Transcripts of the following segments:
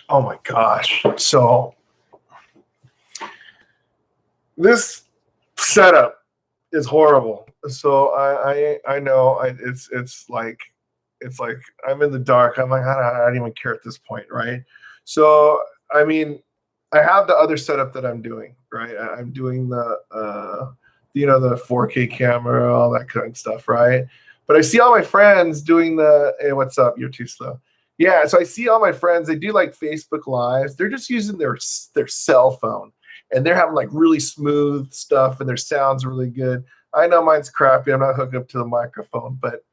Oh my gosh. So this setup is horrible. So I know it's like I'm in the dark. I'm like I don't even care at this point, right? So I mean, I have the other setup that I'm doing, right? I'm doing the 4K camera, all that kind of stuff, right? But I see all my friends doing the hey, what's up? You're too slow. Yeah, so I see all my friends. They do like Facebook Lives. They're just using their cell phone, and they're having like really smooth stuff, and their sound's really good. I know mine's crappy. I'm not hooked up to the microphone, but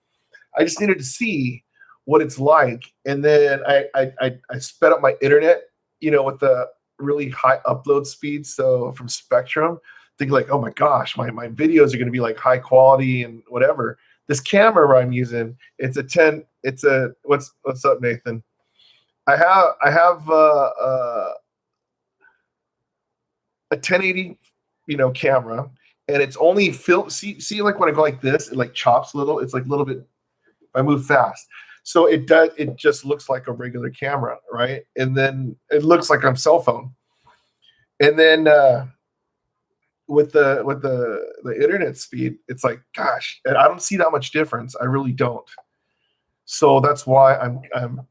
I just needed to see what it's like. And then I sped up my internet, with the really high upload speed. So from Spectrum, thinking like, oh my gosh, my videos are going to be like high quality and whatever. This camera I'm using, it's a 10. It's a what's up, Nathan? I have a 1080, camera, and it's only see like when I go like this, it like chops a little. It's like a little bit. I move fast. So it just looks like a regular camera, right? And then it looks like I'm cell phone. And then with the internet speed, it's like, gosh, and I don't see that much difference. I really don't. So that's why I'm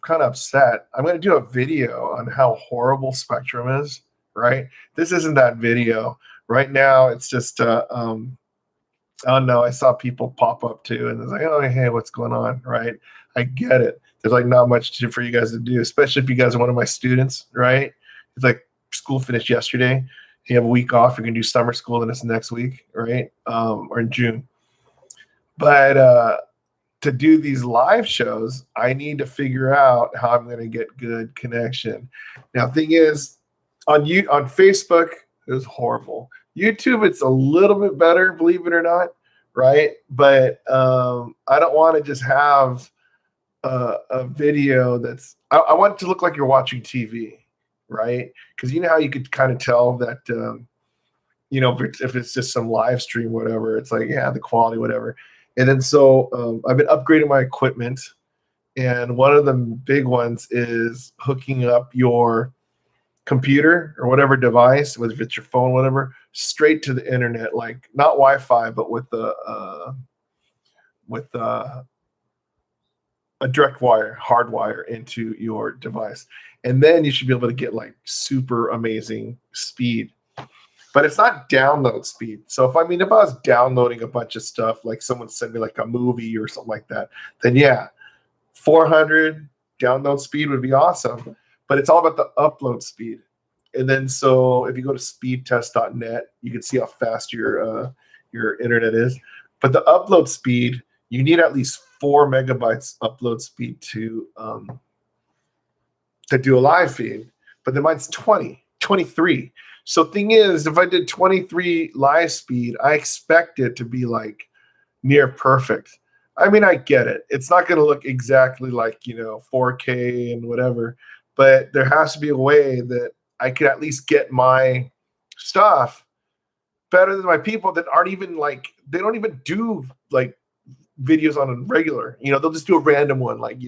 kind of upset. I'm going to do a video on how horrible Spectrum is, right? This isn't that video. Right now, it's just oh no, I saw people pop up too, and it's like, oh hey, what's going on, right? I get it. There's like not much for you guys to do, especially if you guys are one of my students, right? It's like school finished yesterday. You have a week off. You're gonna do summer school, and it's next week, right? Or in June. But to do these live shows, I need to figure out how I'm gonna get good connection. Now, thing is, on Facebook, it was horrible. YouTube, it's a little bit better, believe it or not, right? But I don't want to just have a video that's. I want it to look like you're watching TV, right? Because you know how you could kind of tell that, if it's just some live stream, whatever. It's like, yeah, the quality, whatever. And then so I've been upgrading my equipment, and one of the big ones is hooking up your computer or whatever device, whether it's your phone, whatever, straight to the internet, like not Wi-Fi, but with a direct wire, hard wire into your device, and then you should be able to get like super amazing speed. But it's not download speed. So if I was downloading a bunch of stuff, like someone sent me like a movie or something like that, then yeah, 400 download speed would be awesome. But it's all about the upload speed. And then so if you go to speedtest.net, you can see how fast your internet is. But the upload speed, you need at least 4 megabytes upload speed to do a live feed. But then mine's 23. So thing is, if I did 23 live speed, I expect it to be like near perfect. I mean, I get it. It's not going to look exactly like, 4K and whatever, but there has to be a way that I could at least get my stuff better than my people that aren't even like, they don't even do like videos on a regular, they'll just do a random one, like,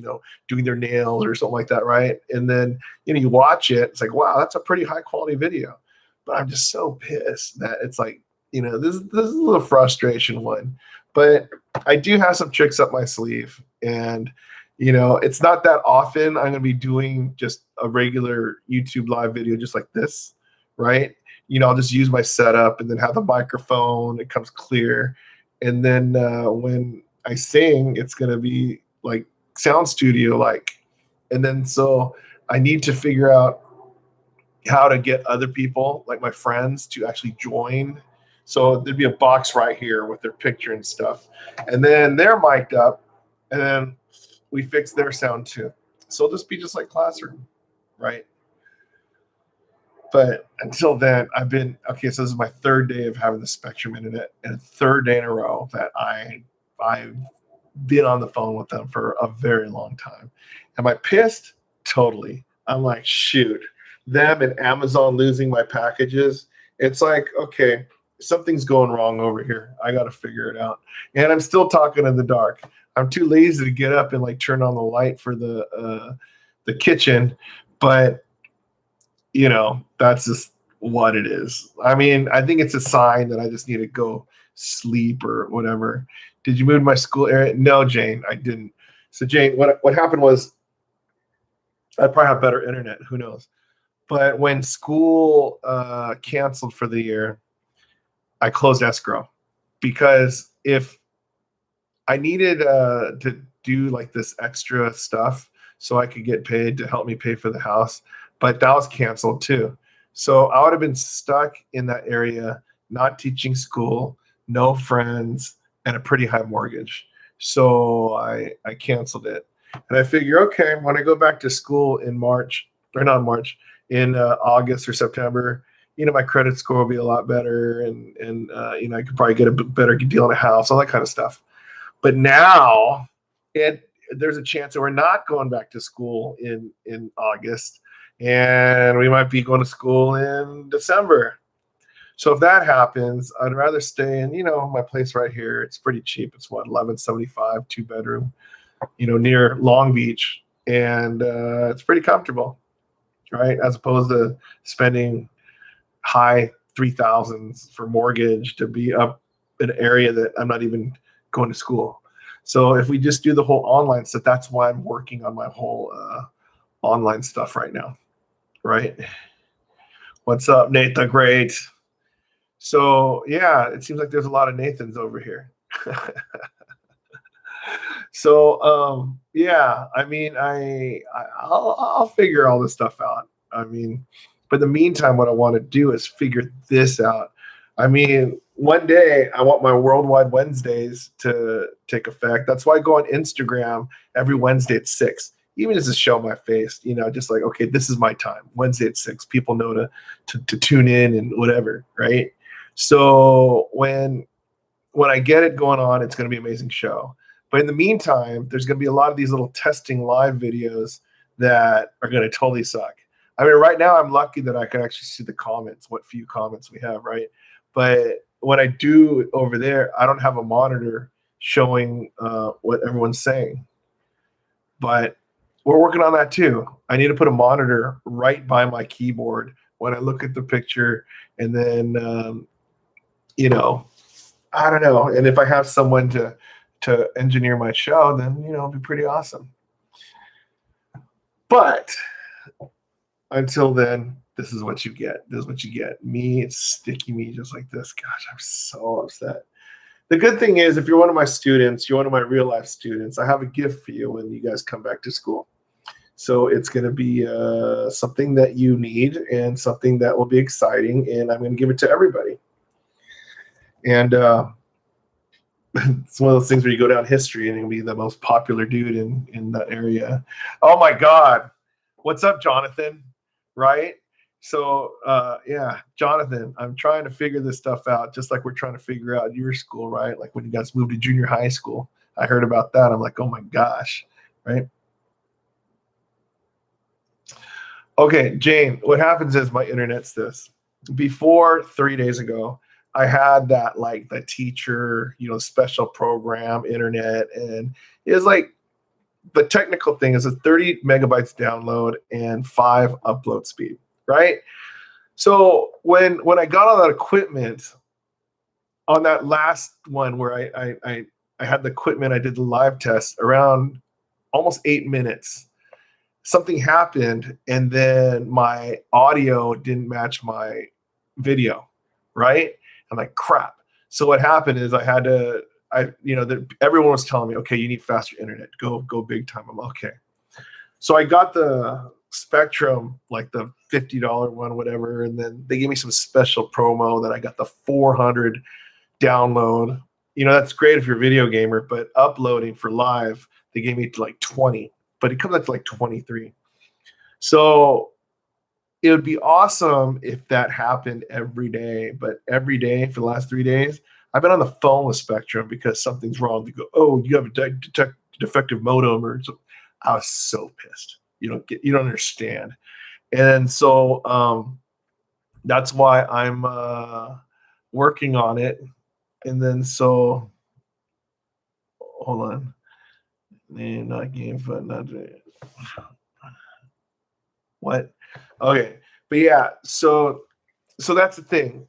doing their nails or something like that, right? And then, you watch it, it's like, wow, that's a pretty high quality video. But I'm just so pissed that it's like, this is a little frustration one. But I do have some tricks up my sleeve, and it's not that often I'm going to be doing just a regular YouTube live video just like this, right? I'll just use my setup and then have the microphone. It comes clear, and then when I sing, it's going to be like sound studio like. And then so I need to figure out how to get other people, like my friends, to actually join. So there'd be a box right here with their picture and stuff. And then they're mic'd up, and then we fix their sound too. So it'll just be just like Classroom, right? But until then, so this is my third day of having the Spectrum internet, and third day in a row that I've been on the phone with them for a very long time. Am I pissed? Totally. I'm like, shoot. Them and Amazon losing my packages. It's like, okay, something's going wrong over here. I got to figure it out. And I'm still talking in the dark. I'm too lazy to get up and like turn on the light for the kitchen. But that's just what it is. I mean, I think it's a sign that I just need to go sleep or whatever. Did you move to my school area? No, Jane, I didn't. So Jane, what happened was I probably have better internet. Who knows? But when school canceled for the year, I closed escrow because if I needed to do like this extra stuff so I could get paid to help me pay for the house, but that was canceled too. So I would have been stuck in that area, not teaching school, no friends, and a pretty high mortgage. So I canceled it, and I figure, okay, when I go back to school in March or not March, in August or September, my credit score will be a lot better, and I could probably get a better deal on a house, all that kind of stuff. But now there's a chance that we're not going back to school in August, and we might be going to school in December. So if that happens, I'd rather stay in, my place right here. It's pretty cheap. It's what, 1175, 2 bedroom, near Long Beach, and it's pretty comfortable, right? As opposed to spending high 3,000s for mortgage to be up an area that I'm not even going to school. So if we just do the whole online stuff, that's why I'm working on my whole online stuff right now, right? What's up, Nate the Great? So yeah, it seems like there's a lot of Nathans over here. So yeah, I mean, I'll figure all this stuff out. I mean, but in the meantime, what I want to do is figure this out. I mean, one day I want my Worldwide Wednesdays to take effect. That's why I go on Instagram every Wednesday at 6, even just to show my face, just like, okay, this is my time, Wednesday at 6. People know to tune in and whatever, right? So when I get it going on, it's going to be an amazing show. But in the meantime, there's going to be a lot of these little testing live videos that are going to totally suck. I mean, right now I'm lucky that I can actually see the comments, what few comments we have, right? But when I do over there, I don't have a monitor showing what everyone's saying. But we're working on that too. I need to put a monitor right by my keyboard when I look at the picture, and then I don't know. And if I have someone to engineer my show, then it'll be pretty awesome. But until then, this is what you get. This is what you get. Me, it's sticky me just like this. Gosh, I'm so upset. The good thing is, if you're one of my students, you're one of my real life students, I have a gift for you when you guys come back to school. So it's going to be something that you need and something that will be exciting, and I'm going to give it to everybody. And it's one of those things where you go down history and you'll be the most popular dude in that area. Oh my God. What's up, Jonathan? Right? So yeah, Jonathan, I'm trying to figure this stuff out, just like we're trying to figure out your school, right? Like when you guys moved to junior high school. I heard about that. I'm like, oh my gosh, right? Okay, Jane, what happens is my internet's this. Before 3 days ago, I had that like the teacher, special program internet, and it was like the technical thing is a 30 megabytes download and 5 upload speed, right? So when I got all that equipment on that last one where I had the equipment, I did the live test around almost 8 minutes. Something happened, and then my audio didn't match my video, right? I'm like, crap. So what happened is everyone was telling me, okay, you need faster internet. Go big time. I'm okay. So I got the Spectrum, like the $50 one, whatever, and then they gave me some special promo that I got the 400 download. That's great if you're a video gamer, but uploading for live, they gave me like 20. But it comes out to like 23. So it would be awesome if that happened every day. But every day for the last 3 days, I've been on the phone with Spectrum because something's wrong. They go, oh, you have a defective modem, or something. I was so pissed. You don't understand. And so that's why I'm working on it. And then so hold on. Not game, but not what? Okay. But yeah, so that's the thing.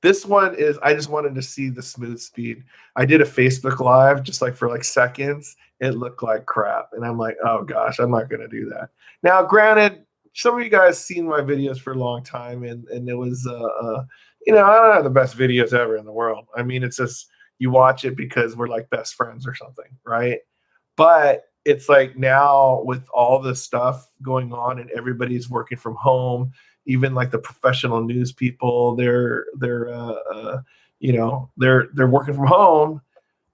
This one is I just wanted to see the smooth speed. I did a Facebook Live just like for like seconds. It looked like crap. And I'm like, oh gosh, I'm not gonna do that. Now, granted, some of you guys seen my videos for a long time, and it was I don't have the best videos ever in the world. I mean, it's just you watch it because we're like best friends or something, right? But it's like now with all this stuff going on and everybody's working from home, even like the professional news people, they're working from home.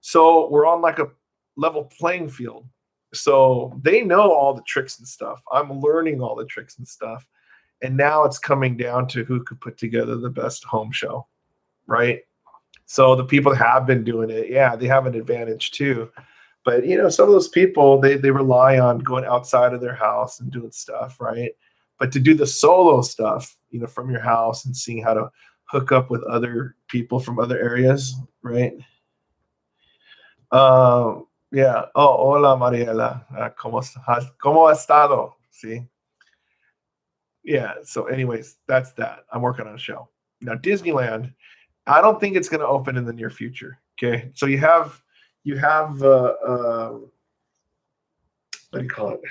So we're on like a level playing field. So they know all the tricks and stuff. I'm learning all the tricks and stuff. And now it's coming down to who could put together the best home show, right? So the people that have been doing it, yeah, they have an advantage too. But some of those people they rely on going outside of their house and doing stuff, right? But to do the solo stuff, from your house and seeing how to hook up with other people from other areas, right? Yeah. Oh, hola Mariela. ¿Cómo ha estado? See? Yeah. So, anyways, that's that. I'm working on a show. Now, Disneyland, I don't think it's going to open in the near future. Okay. So you have what do you call it?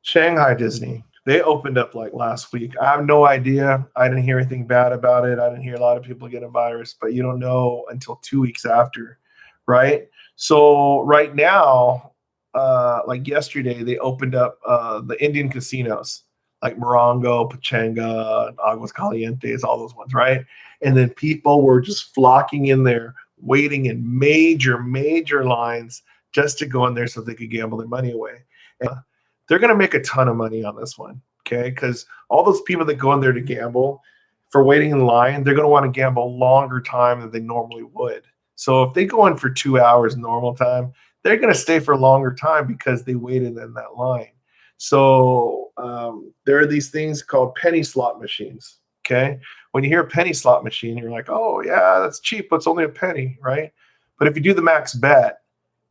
Shanghai Disney. They opened up like last week. I have no idea. I didn't hear anything bad about it. I didn't hear a lot of people get a virus, but you don't know until 2 weeks after, right? So right now, like yesterday, they opened up the Indian casinos like Morongo, Pachanga, Aguas Calientes, all those ones, right? And then people were just flocking in there, waiting in major, major lines just to go in there so they could gamble their money away. And they're going to make a ton of money on this one, okay? Because all those people that go in there to gamble for waiting in line, they're going to want to gamble a longer time than they normally would. So if they go in for 2 hours normal time, they're going to stay for a longer time because they waited in that line. So there are these things called penny slot machines, okay? When you hear a penny slot machine, you're like, oh, yeah, that's cheap. It's only a penny, right? But if you do the max bet,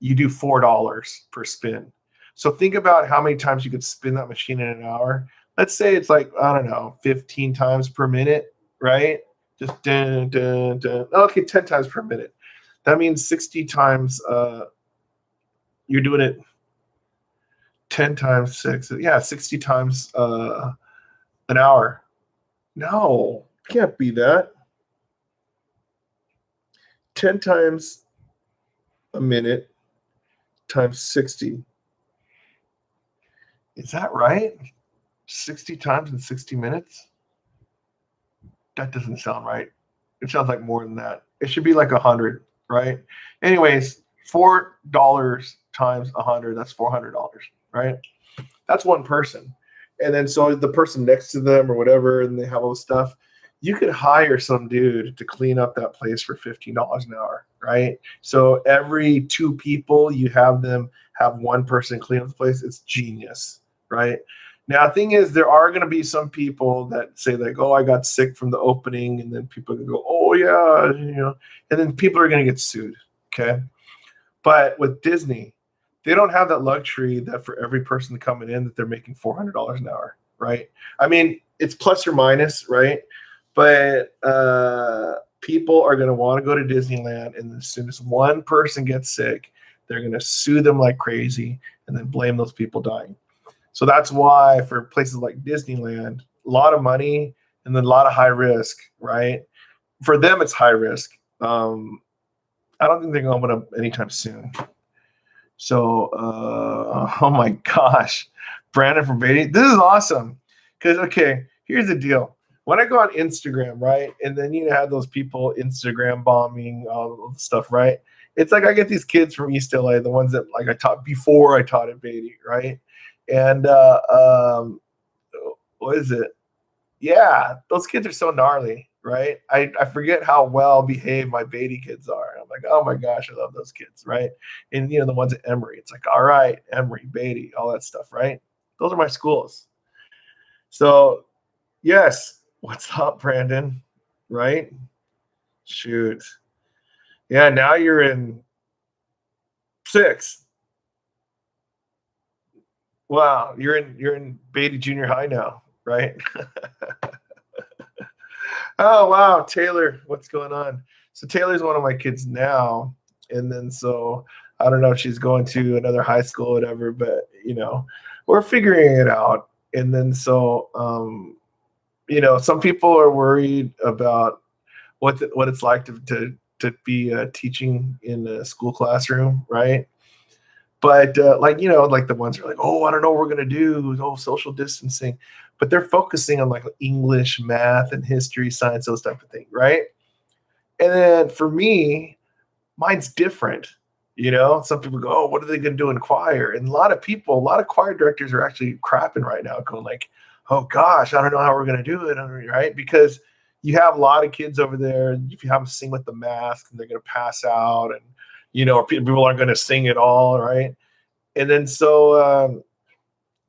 you do $4 per spin. So think about how many times you could spin that machine in an hour. Let's say it's like, I don't know, 15 times per minute, right? Just dun, dun, dun. Okay, 10 times per minute. That means 60 times, you're doing it 10 times 6. Yeah, 60 times an hour. No, can't be that. 10 times a minute times 60. Is that right? 60 times in 60 minutes? That doesn't sound right. It sounds like more than that. It should be like 100, right? Anyways, $4 times 100, that's $400, right? That's one person. And then so the person next to them or whatever, and they have all this stuff, you could hire some dude to clean up that place for $15 an hour, right? So every two people, you have them have one person clean up the place. It's genius, right? Now, the thing is, there are going to be some people that say like, "Oh, I got sick from the opening," and then people can go, "Oh yeah," and then people are going to get sued. Okay, but with Disney, they don't have that luxury that for every person coming in that they're making $400 an hour, right? I mean, it's plus or minus, right? But people are going to want to go to Disneyland, and as soon as one person gets sick, they're going to sue them like crazy and then blame those people dying. So that's why for places like Disneyland, a lot of money and then a lot of high risk, right? For them, it's high risk. I don't think they're going to open up anytime soon. So, oh my gosh, Brandon from Beatty, this is awesome. Because, okay, here's the deal. When I go on Instagram, right, and then have those people Instagram bombing, all the stuff, right? It's like I get these kids from East LA, the ones that like I taught before I taught at Beatty, right? And what is it? Yeah, those kids are so gnarly, right? I forget how well behaved my Beatty kids are. I'm like, oh my gosh, I love those kids, right? And the ones at Emory, it's like, all right, Emory, Beatty, all that stuff, right? Those are my schools. So yes, what's up, Brandon? Right? Shoot. Yeah, now you're in 6. Wow, you're in Beatty Junior High now. right? Oh, wow. Taylor, what's going on? So Taylor's one of my kids now. And then so I don't know if she's going to another high school or whatever, but we're figuring it out. And then so some people are worried about what it's like to be teaching in a school classroom, right? But like the ones who are like, oh, I don't know what we're gonna do, oh, social distancing, but they're focusing on like English, math, and history, science, those type of things, right? And then for me, mine's different. Some people go, oh, what are they gonna do in choir? And a lot of choir directors are actually crapping right now, going like, oh gosh, I don't know how we're gonna do it, right? Because you have a lot of kids over there. If you have them sing with the mask, and they're gonna pass out, and people aren't gonna sing at all, right? And then so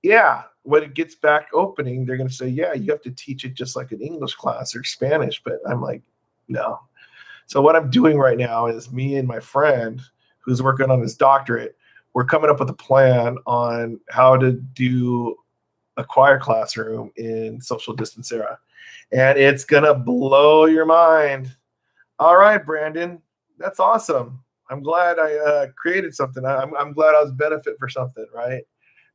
yeah, when it gets back opening, they're going to say, yeah, you have to teach it just like an English class or Spanish. But I'm like, no. So what I'm doing right now is me and my friend who's working on his doctorate, we're coming up with a plan on how to do a choir classroom in social distance era. And it's going to blow your mind. All right, Brandon, that's awesome. I'm glad I created something. I'm glad I was benefit for something, right?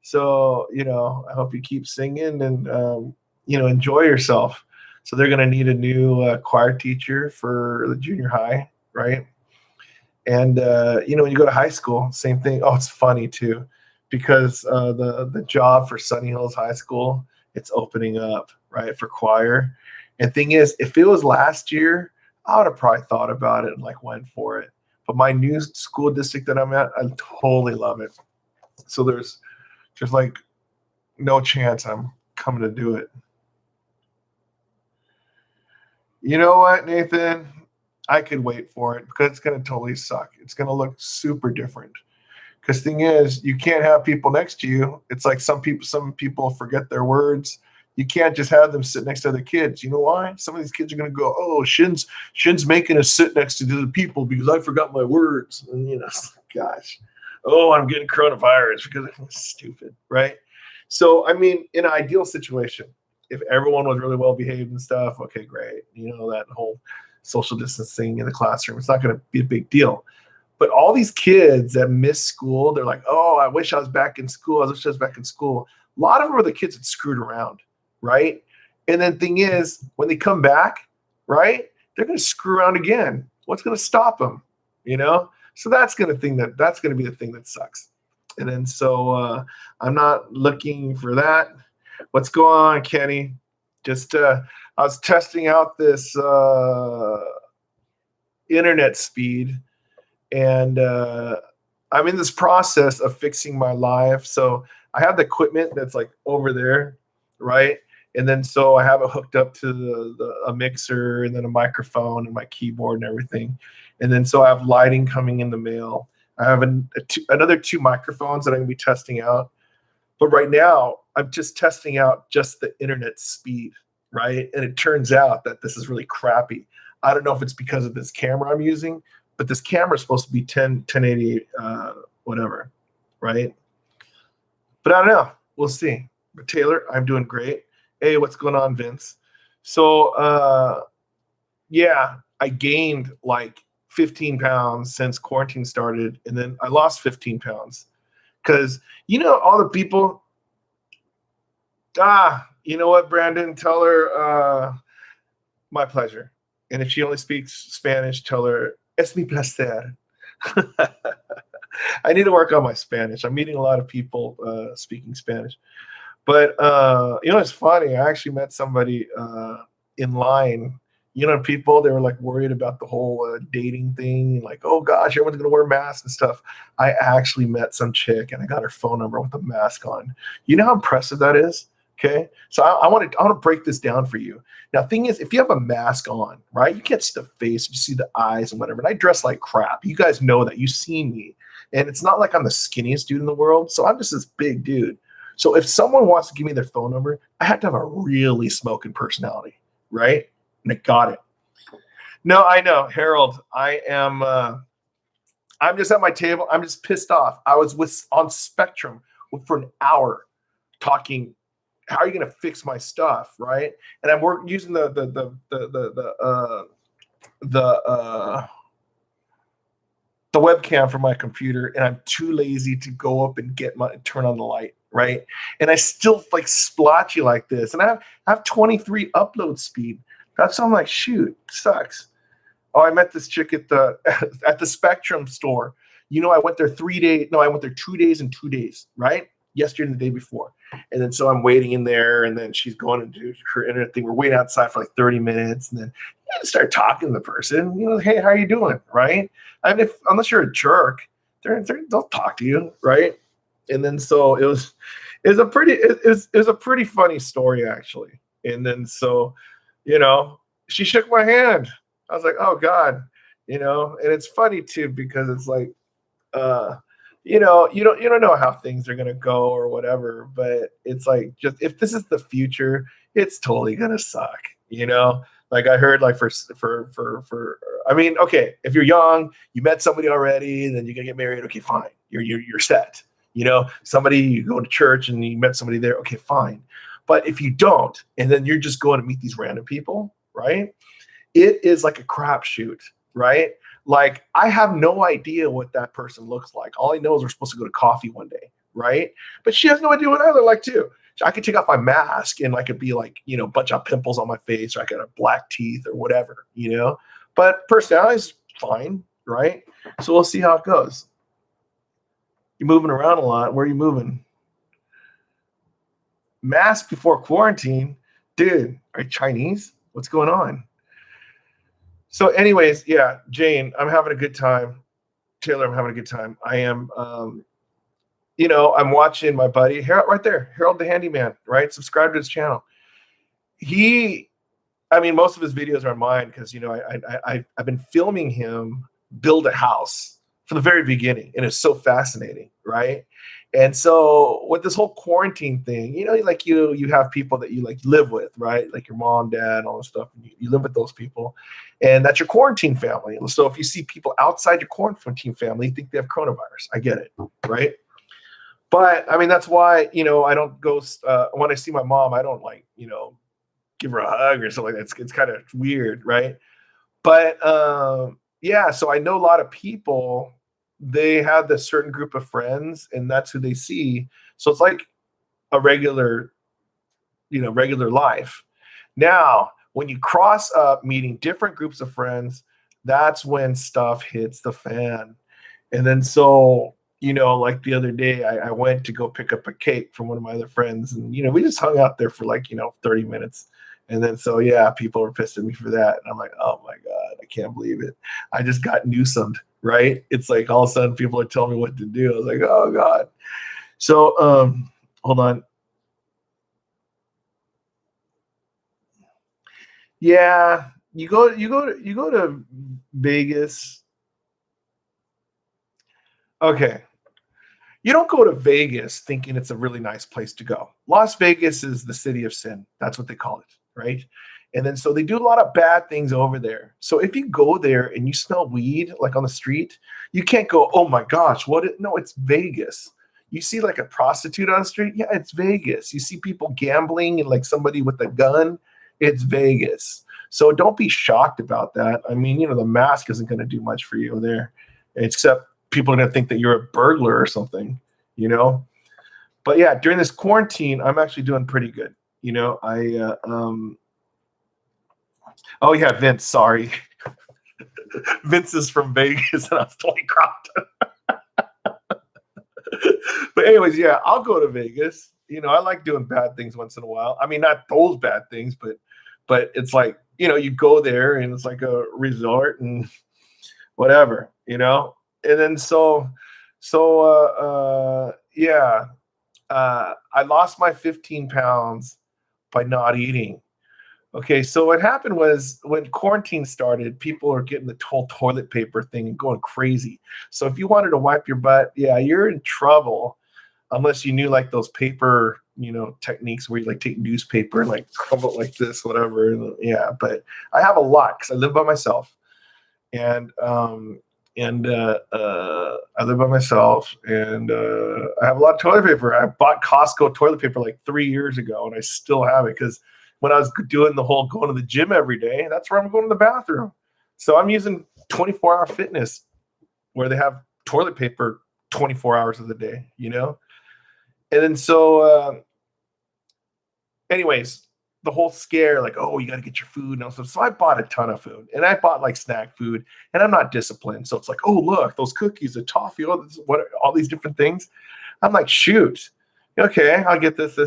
So, I hope you keep singing and, enjoy yourself. So they're going to need a new choir teacher for the junior high, right? And, when you go to high school, same thing. Oh, it's funny too, because the job for Sunny Hills High School, it's opening up, right, for choir. And thing is, if it was last year, I would have probably thought about it and like went for it. But my new school district that I'm at, I totally love it. So there's like no chance I'm coming to do it. You know what, Nathan? I could wait for it because it's going to totally suck. It's going to look super different. Because thing is, you can't have people next to you. It's like some people forget their words. You can't just have them sit next to other kids. You know why? Some of these kids are going to go, oh, Shin's making us sit next to the people because I forgot my words. And gosh, oh, I'm getting coronavirus because it's stupid, right? So I mean, in an ideal situation, if everyone was really well behaved and stuff, okay, great. That whole social distancing in the classroom, it's not going to be a big deal. But all these kids that miss school, they're like, oh, I wish I was back in school. I wish I was back in school. A lot of them are the kids that screwed around, right? And then thing is, when they come back, right, they're going to screw around again. What's going to stop them? So that's going to be the thing that sucks. And then so I'm not looking for that. What's going on, Kenny? Just I was testing out this internet speed, and I'm in this process of fixing my live. So I have the equipment that's like over there, right? And then so I have it hooked up to a mixer and then a microphone and my keyboard and everything. And then so I have lighting coming in the mail. I have another 2 microphones that I'm going to be testing out. But right now, I'm just testing out just the internet speed, right? And it turns out that this is really crappy. I don't know if it's because of this camera I'm using, but this camera is supposed to be 1080, whatever, right? But I don't know. We'll see. But Taylor, I'm doing great. Hey, what's going on, Vince? So, yeah, I gained like 15 pounds since quarantine started, and then I lost 15 pounds because all the people. You know what, Brandon? Tell her my pleasure. And if she only speaks Spanish, tell her es mi placer. I need to work on my Spanish. I'm meeting a lot of people speaking Spanish. But it's funny. I actually met somebody in line. People, they were like worried about the whole dating thing, like, oh gosh, everyone's gonna wear masks and stuff. I actually met some chick and I got her phone number with a mask on. You know how impressive that is? Okay. So I want to break this down for you. Now, thing is, if you have a mask on, right, you can't see the face, you see the eyes and whatever. And I dress like crap. You guys know that. You've seen me. And it's not like I'm the skinniest dude in the world. So I'm just this big dude. So if someone wants to give me their phone number, I have to have a really smoking personality, right? And I got it. No, I know, Harold. I'm just at my table. I'm just pissed off. I was on Spectrum for an hour talking how are you going to fix my stuff, right? And I'm using the the webcam from my computer, and I'm too lazy to go up and turn on the light, right? And I still like splotchy like this, and I have 23 upload speed. That's why I'm like, shoot, sucks. Oh, I met this chick at the at the Spectrum store. I went there 3 days. No, I went there 2 days and 2 days, right? Yesterday and the day before. And then so I'm waiting in there, and then she's going to do her internet thing. We're waiting outside for like 30 minutes, and then start talking to the person. Hey, how are you doing? Right? I mean, unless you're a jerk, they'll talk to you, right? And then so it was a pretty funny story actually. And then so, she shook my hand. I was like, oh God, and it's funny too, because it's like, you don't know how things are gonna go or whatever, but it's like, just if this is the future, it's totally gonna suck, Like I heard, like I mean, okay, if you're young, you met somebody already, then you're gonna get married, okay, fine, you're set. Somebody, you go to church and you met somebody there, okay, fine. But if you don't, and then you're just going to meet these random people, right? It is like a crapshoot, right? Like I have no idea what that person looks like. All I know is we're supposed to go to coffee one day, right? But she has no idea what I look like too. I could take off my mask and I could be like, a bunch of pimples on my face, or I could have black teeth or whatever, But personality's fine, right? So we'll see how it goes. You're moving around a lot. Where are you moving? Mask before quarantine? Dude, are you Chinese? What's going on? So anyways, yeah, Jane, I'm having a good time. Taylor, I'm having a good time. I am, I'm watching my buddy Harold right there, Harold the Handyman, right? Subscribe to his channel. Most of his videos are mine because, I've been filming him build a house from the very beginning, and it's so fascinating, right? And so with this whole quarantine thing, like you have people that you like live with, right? Like your mom, dad, all this stuff. You live with those people, and that's your quarantine family. So if you see people outside your quarantine family, you think they have coronavirus. I get it, right? But that's why, I don't go, when I see my mom, I don't like, give her a hug or something like that. It's kind of weird, right? But yeah, so I know a lot of people, they have this certain group of friends, and that's who they see. So it's like a regular life. Now, when you cross up meeting different groups of friends, that's when stuff hits the fan. And then so, like the other day, I went to go pick up a cake from one of my other friends, and we just hung out there for like 30 minutes. And then so, yeah, people were pissed at me for that. And I'm like, oh my God, I can't believe it. I just got Newsomed, right? It's like all of a sudden people are telling me what to do. I was like, oh God. So hold on. Yeah, you go to Vegas. Okay. You don't go to Vegas thinking it's a really nice place to go. Las Vegas is the city of sin. That's what they call it, right? And then so they do a lot of bad things over there. So if you go there and you smell weed like on the street, you can't go, oh my gosh, no, it's Vegas. You see like a prostitute on the street, yeah, it's Vegas. You see people gambling and like somebody with a gun, it's Vegas. So don't be shocked about that. The mask isn't going to do much for you there, except people are going to think that you're a burglar or something, But yeah, during this quarantine, I'm actually doing pretty good. Oh yeah, Vince, sorry. Vince is from Vegas, and I was totally cropped. But anyways, yeah, I'll go to Vegas. I like doing bad things once in a while. Not those bad things, but it's like, you go there and it's like a resort and whatever, And then yeah, I lost my 15 pounds by not eating. Okay, so what happened was when quarantine started, people are getting the whole toilet paper thing and going crazy. So if you wanted to wipe your butt, yeah, you're in trouble unless you knew like those paper, techniques where you like take newspaper and like crumble it like this, whatever. And, yeah, but I have a lot because I live by myself. And And I live by myself, and I have a lot of toilet paper. I bought Costco toilet paper like 3 years ago, and I still have it because when I was doing the whole going to the gym every day, that's where I'm going to the bathroom. So I'm using 24-hour fitness where they have toilet paper 24 hours of the day, you know? And then anyways, the whole scare, like, oh, you got to get your food and all stuff. So I bought a ton of food, and I bought like snack food, and I'm not disciplined. So it's like, oh, look, those cookies, the toffee, all these different things. I'm like, shoot, okay, I'll get this.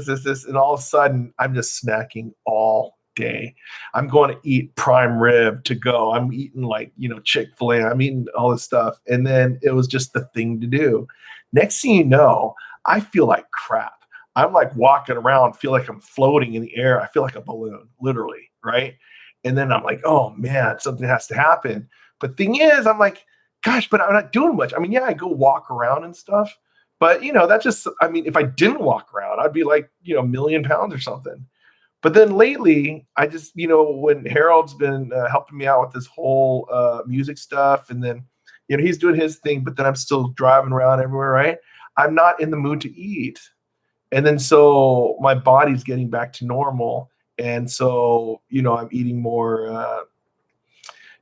And all of a sudden, I'm just snacking all day. I'm going to eat prime rib to go. I'm eating like, Chick-fil-A. I'm eating all this stuff. And then it was just the thing to do. Next thing you know, I feel like crap. I'm like walking around, feel like I'm floating in the air. I feel like a balloon, literally, right? And then I'm like, oh man, something has to happen. But thing is, I'm like, gosh, but I'm not doing much. I mean, yeah, I go walk around and stuff, but that's just, I mean, if I didn't walk around, I'd be like, a million pounds or something. But then lately, I just, when Harold's been helping me out with this whole music stuff, and then, he's doing his thing, but then I'm still driving around everywhere, right? I'm not in the mood to eat. And then so my body's getting back to normal. And so, I'm eating more,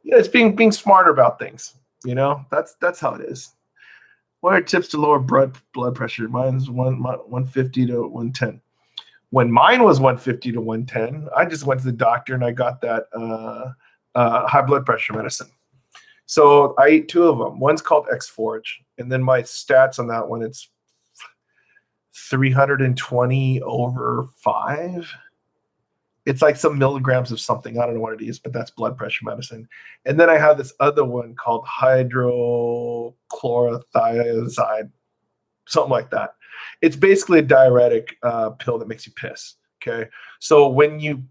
it's being smarter about things, that's how it is. What are tips to lower blood pressure? Mine's 150 to 110. When mine was 150 to 110, I just went to the doctor and I got that high blood pressure medicine. So I ate 2 of them. One's called X-Forge. And then my stats on that one, it's 320/5. It's like some milligrams of something. I don't know what it is, but that's blood pressure medicine. And then I have this other one called hydrochlorothiazide, something like that. It's basically a diuretic pill that makes you piss. Okay. So when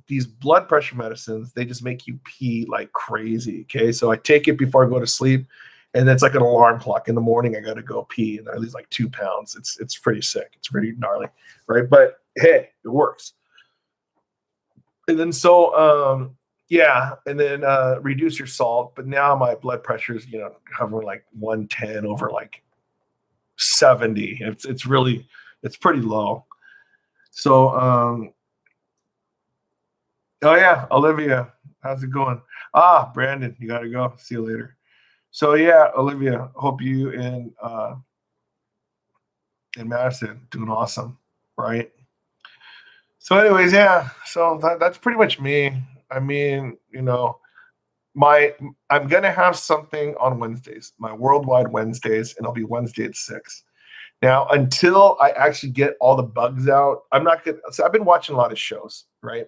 these blood pressure medicines, they just make you pee like crazy. Okay. So I take it before I go to sleep. And it's like an alarm clock. In the morning, I got to go pee, and I lose like 2 pounds. It's pretty sick. It's pretty gnarly, right? But hey, it works. And then yeah, and then reduce your salt. But now my blood pressure is hovering like 110 over like 70. It's pretty low. So oh yeah, Olivia, how's it going? Brandon, you got to go. See you later. So yeah, Olivia, hope you and Madison doing awesome, right? So anyways, yeah, so that's pretty much me. I mean, I'm gonna have something on Wednesdays, my worldwide Wednesdays, and it'll be Wednesday at 6. Now, until I actually get all the bugs out, I'm not gonna. So I've been watching a lot of shows, right?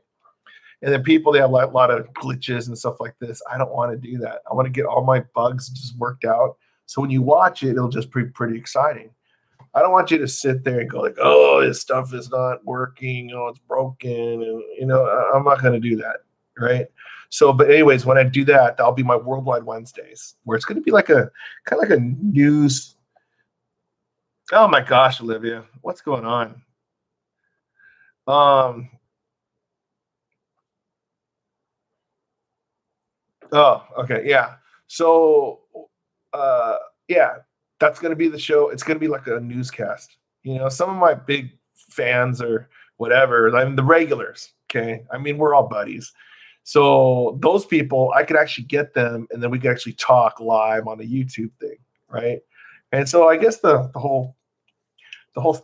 And then people, they have a lot of glitches and stuff like this. I don't want to do that. I want to get all my bugs just worked out. So when you watch it, it'll just be pretty exciting. I don't want you to sit there and go like, oh, this stuff is not working. Oh, it's broken. And, I'm not going to do that. Right. So, but anyways, when I do that, that'll be my worldwide Wednesdays, where it's going to be like a kind of like a news. Oh my gosh, Olivia, what's going on? Oh, okay, yeah. So, yeah, that's gonna be the show. It's gonna be like a newscast. Some of my big fans or whatever, I mean, the regulars. Okay, I mean, we're all buddies. So those people, I could actually get them, and then we could actually talk live on the YouTube thing, right? And so I guess the whole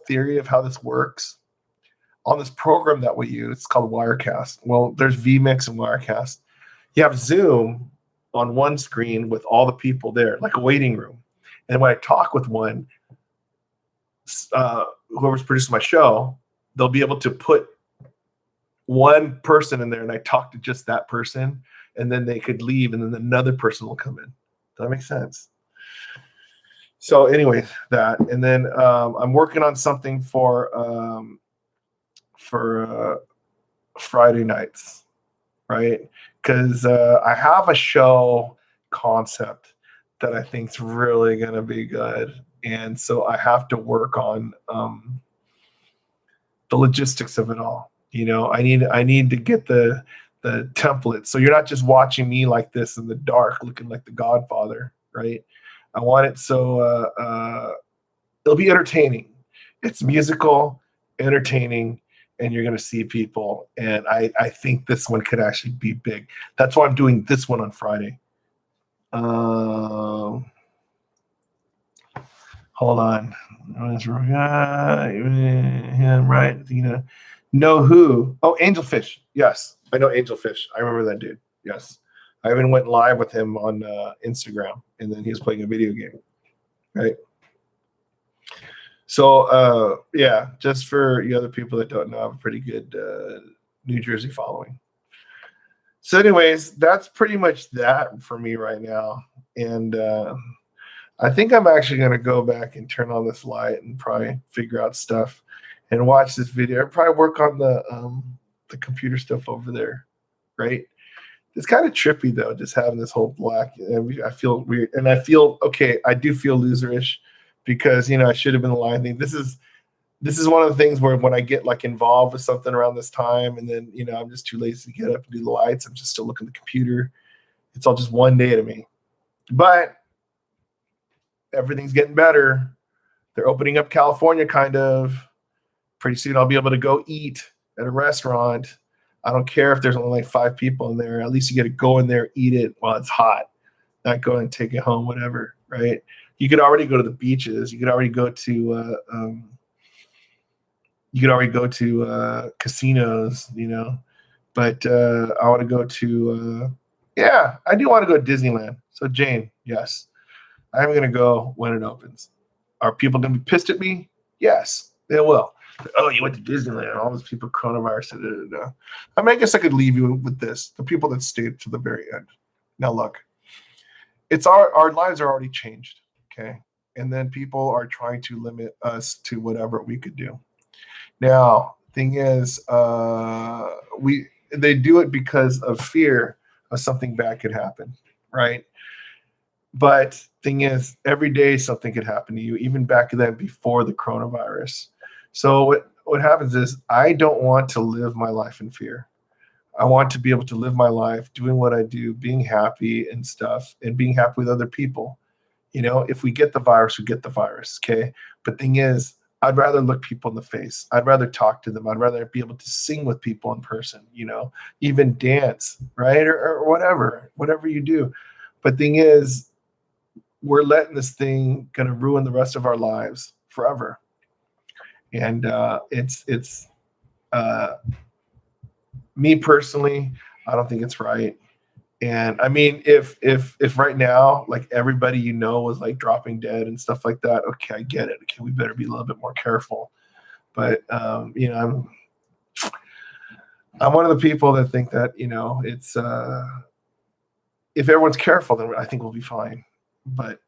theory of how this works on this program that we use, it's called Wirecast. Well, there's vMix and Wirecast. You have Zoom on one screen with all the people there, like a waiting room. And when I talk with one, whoever's producing my show, they'll be able to put one person in there, and I talk to just that person, and then they could leave, and then another person will come in. Does that make sense? So anyway, that, and then I'm working on something for Friday nights, right? Because I have a show concept that I think is really going to be good. And so I have to work on the logistics of it all. I need to get the template. So you're not just watching me like this in the dark, looking like the Godfather, right? I want it so it'll be entertaining. It's musical, entertaining, and you're going to see people. And I think this one could actually be big. That's why I'm doing this one on Friday. Hold on. Right. Know who? Oh, Angelfish. Yes. I know Angelfish. I remember that dude. Yes. I even went live with him on Instagram, and then he was playing a video game. Right. So, yeah, just for you other people that don't know, I have a pretty good New Jersey following. So anyways, that's pretty much that for me right now. And I think I'm actually going to go back and turn on this light and probably figure out stuff and watch this video. I'll probably work on the computer stuff over there, right? It's kind of trippy though, just having this whole black. I feel weird, and I feel okay. I do feel loserish because I should have been aligning. This is one of the things where when I get like involved with something around this time, and then I'm just too lazy to get up and do the lights. I'm just still looking at the computer. It's all just one day to me, but everything's getting better. They're opening up California, kind of. Pretty soon, I'll be able to go eat at a restaurant. I don't care if there's only like 5 people in there. At least you get to go in there, eat it while it's hot, not go and take it home, whatever, right? You could already go to the beaches. You could already go to casinos, But I want to go to I do want to go to Disneyland. So Jane, yes, I'm gonna go when it opens. Are people gonna be pissed at me? Yes, they will. Oh, you went to Disneyland. All those people, coronavirus. I mean, I guess I could leave you with this: the people that stayed to the very end. Now, look, it's our lives are already changed, okay? And then people are trying to limit us to whatever we could do. Now, thing is, they do it because of fear of something bad could happen, right? But thing is, every day something could happen to you, even back then before the coronavirus. So what happens is I don't want to live my life in fear. I want to be able to live my life doing what I do, being happy and stuff, and being happy with other people. If we get the virus, we get the virus, okay? But thing is, I'd rather look people in the face. I'd rather talk to them. I'd rather be able to sing with people in person, even dance, right? Or whatever you do. But thing is, we're letting this thing kind of ruin the rest of our lives forever. And it's me personally, I don't think it's right. And I mean, if right now, like everybody was like dropping dead and stuff like that, okay, I get it. Okay, we better be a little bit more careful. But I'm one of the people that think that it's if everyone's careful, then I think we'll be fine. But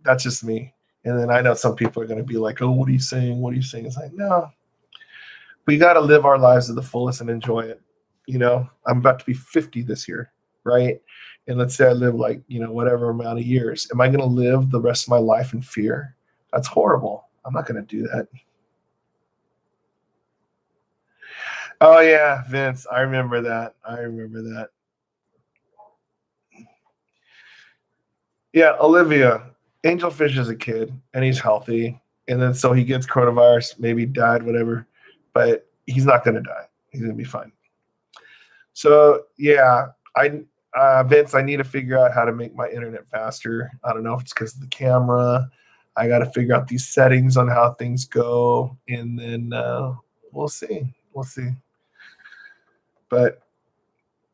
that's just me. And then I know some people are going to be like, "Oh, what are you saying? What are you saying?" It's like, no, we got to live our lives to the fullest and enjoy it. I'm about to be 50 this year, right? And let's say I live like, whatever amount of years. Am I going to live the rest of my life in fear? That's horrible. I'm not going to do that. Oh, yeah, Vince. I remember that. Yeah, Olivia. Angelfish is a kid, and he's healthy. And then so he gets coronavirus, maybe died, whatever. But he's not going to die. He's going to be fine. So, yeah, Vince, I need to figure out how to make my internet faster. I don't know if it's because of the camera. I got to figure out these settings on how things go, and then we'll see. But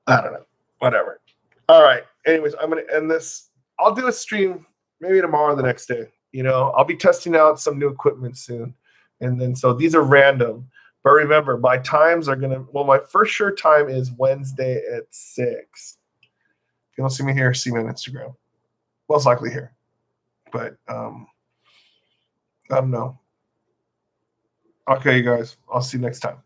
I don't know. Whatever. All right. Anyways, I'm going to end this. I'll do a stream maybe tomorrow or the next day. I'll be testing out some new equipment soon. And then so these are random. But remember, my times are my first sure time is Wednesday at 6. If you don't see me here, see me on Instagram. Most likely here. But I don't know. Okay, you guys. I'll see you next time.